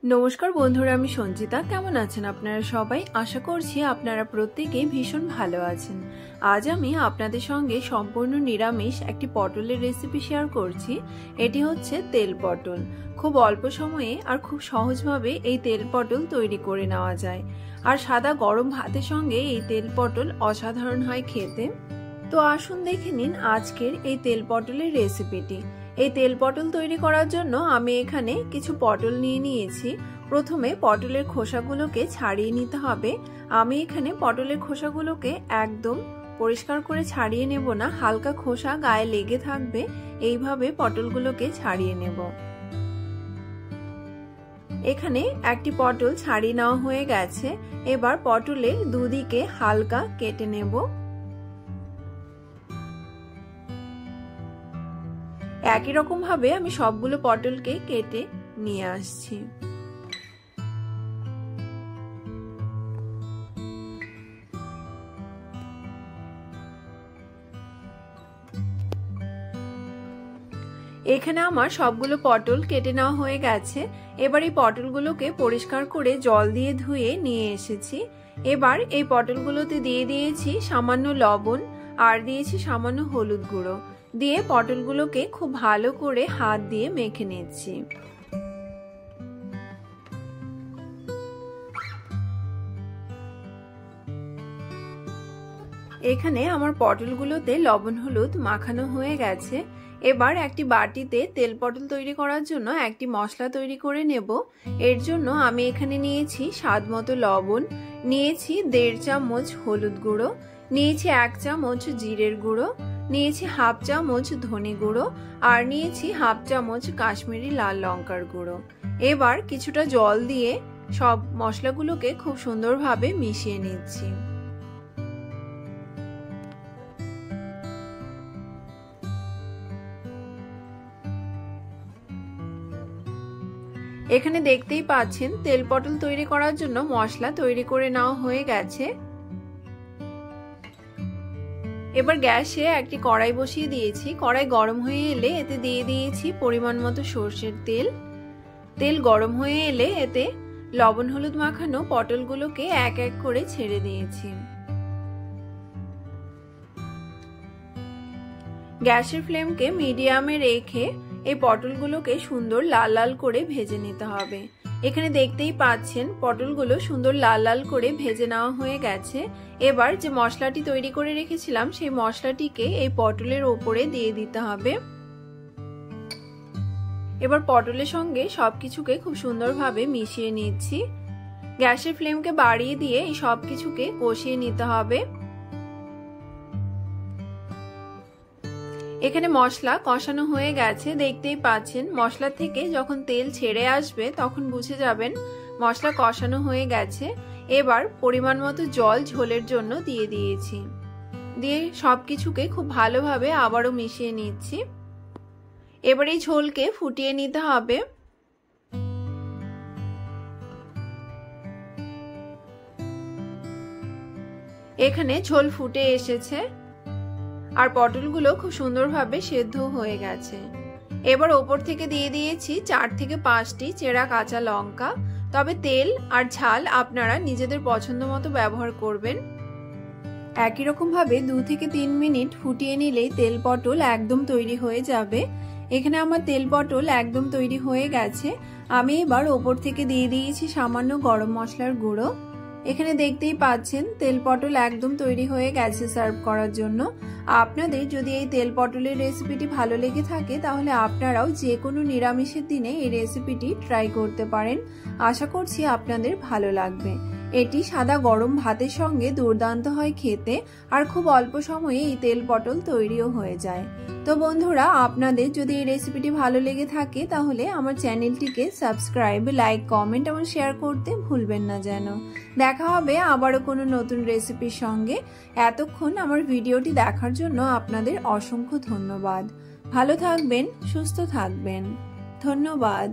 नमस्कार बंधुरा आमी संजिता केमन आছেন আপনারা সবাই आशा করছি আপনারা প্রত্যেকেই ভীষণ ভালো আছেন। আজ আমি আপনাদের সঙ্গে সম্পূর্ণ নিরামিষ একটি পটলের রেসিপি শেয়ার করছি। এটি হচ্ছে তেল পটল। খুব অল্প সময়ে আর খুব সহজভাবে এই তেল পটল তৈরি করে নেওয়া যায়। আর সাদা গরম ভাতের সঙ্গে এই তেল পটল অসাধারণ হয় খেতে। তো আসুন দেখে নিন আজকের এই তেল পটলের রেসিপিটি। এই তেল পটল তৈরি করার জন্য আমি এখানে কিছু পটল নিয়ে নিয়েছি। প্রথমে পটলের খোসাগুলোকে ছাড়িয়ে নিতে হবে। আমি এখানে পটলের খোসাগুলোকে একদম পরিষ্কার করে ছাড়িয়ে নেব না, হালকা খোসা গায়ে লেগে থাকবে, এইভাবে পটলগুলোকে ছাড়িয়ে নেব। এখানে একটি পটল ছাড়িয়ে নেওয়া হয়ে গেছে। এবার পটলের দুদিকে হালকা কেটে নেব। একই রকম ভাবে আমি সবগুলো পটলকে কেটে নিয়ে আসছি। এখানে আমার সবগুলো পটল কেটে নেওয়া হয়ে গেছে। এবার এই পটলগুলোকে পরিষ্কার করে জল দিয়ে ধুয়ে নিয়ে এসেছি। এবার এই পটলগুলোতে দিয়ে দিয়েছি সামান্য লবণ আর দিয়েছি সামান্য হলুদ গুঁড়ো দিয়ে পটলগুলোকে খুব ভালো করে হাত দিয়ে মেখে নিচ্ছি। এখানে আমার পটলগুলোতে লবণ হলুদ মাখানো হয়ে গেছে। এবার একটি বাটিতে তেল পটল তৈরি করার জন্য একটি মশলা তৈরি করে নেব। এর জন্য আমি এখানে নিয়েছি স্বাদ মতো লবণ, নিয়েছি 1.5 চামচ হলুদ গুঁড়ো, নিয়েছি 1 চামচ জিরের গুঁড়ো, নিয়েছি 1/2 চামচ ধনে গুঁড়ো আর নিয়েছি 1/2 চামচ কাশ্মীরি লাল লঙ্কার গুঁড়ো। এবার কিছুটা জল দিয়ে সব মশলাগুলোকে খুব সুন্দরভাবে মিশিয়ে নিচ্ছি। এখানে দেখতেই পাচ্ছেন তেল পটল তৈরি করার জন্য মশলা তৈরি করে নেওয়া হয়ে গেছে। এবার গ্যাসে একটি কড়াই বসিয়ে দিয়েছি। কড়াই গরম হয়ে এলে এতে দিয়ে দিয়েছি পরিমাণ মতো সরষের তেল। তেল গরম হয়ে এলে এতে লবণ হলুদ মাখানো পটলগুলোকে এক এক করে ছেড়ে দিয়েছি। গ্যাসের ফ্লেমকে মিডিয়ামে রেখে এই পটলগুলোকে সুন্দর লাল লাল করে ভেজে নিতে হবে। এখানে দেখতেই পাচ্ছেন পটলগুলো সুন্দর লাল লাল করে ভেজে নেওয়া হয়ে গেছে। এবার যে মশলাটি তৈরি করে রেখেছিলাম সেই মশলাটিকে এই পটলের ওপরে দিয়ে দিতে হবে। এবার পটলের সঙ্গে সবকিছুকে খুব সুন্দরভাবে মিশিয়ে নিচ্ছি। গ্যাসের ফ্লেমকে বাড়িয়ে দিয়ে এই সবকিছুকে কষিয়ে নিতে হবে। এখানে মশলা কষানো হয়ে গেছে। দেখতেই পাচ্ছেন মশলা থেকে যখন তেল ছেড়ে আসবে তখন বুঝে যাবেন মশলা কষানো হয়ে গেছে। এবার পরিমাণ মতো জল ঝোলের জন্য দিয়ে দিয়েছি। দিয়ে সবকিছুকে খুব ভালোভাবে আবারও মিশিয়ে নিচ্ছি। এবার এই ঝোলকে ফুটিয়ে নিতে হবে। এখানে ঝোল ফুটে এসেছে আর পটলগুলো খুব সুন্দরভাবে সেদ্ধ হয়ে গেছে। এবার ওপর থেকে দিয়ে দিয়েছি 4 থেকে 5টি চেরা কাঁচা লঙ্কা। তবে তেল আর ঝাল আপনারা নিজেদের পছন্দ মতো ব্যবহার করবেন। একই রকম ভাবে 2 থেকে 3 মিনিট ফুটিয়ে নিলেই তেল পটল একদম তৈরি হয়ে যাবে। এখানে আমার তেল পটল একদম তৈরি হয়ে গেছে। আমি এবার ওপর থেকে দিয়ে দিয়েছি সামান্য গরম মশলার গুঁড়ো। এখানে দেখতেই পাচ্ছেন তেল পটল একদম তৈরি হয়ে গেছে সার্ভ করার জন্য। আপনাদের যদি এই তেল পটলের রেসিপিটি ভালো লেগে থাকে তাহলে আপনারাও যে কোনো নিরামিষের দিনে এই রেসিপিটি ট্রাই করতে পারেন। আশা করছি আপনাদের ভালো লাগবে। এটি সাদা গরম ভাতের সঙ্গে দুর্দান্ত হয় খেতে আর খুব অল্প সময়ে এই তেল পটল তৈরিও হয়ে যায়। তো বন্ধুরা, আপনাদের যদি এই রেসিপিটি ভালো লেগে থাকে তাহলে আমার চ্যানেলটিকে সাবস্ক্রাইব, লাইক, কমেন্ট এবং শেয়ার করতে ভুলবেন না যেন। দেখা হবে আবারও কোনো নতুন রেসিপির সঙ্গে। এতক্ষণ আমার ভিডিওটি দেখার জন্য আপনাদের অসংখ্য ধন্যবাদ। ভালো থাকবেন, সুস্থ থাকবেন। ধন্যবাদ।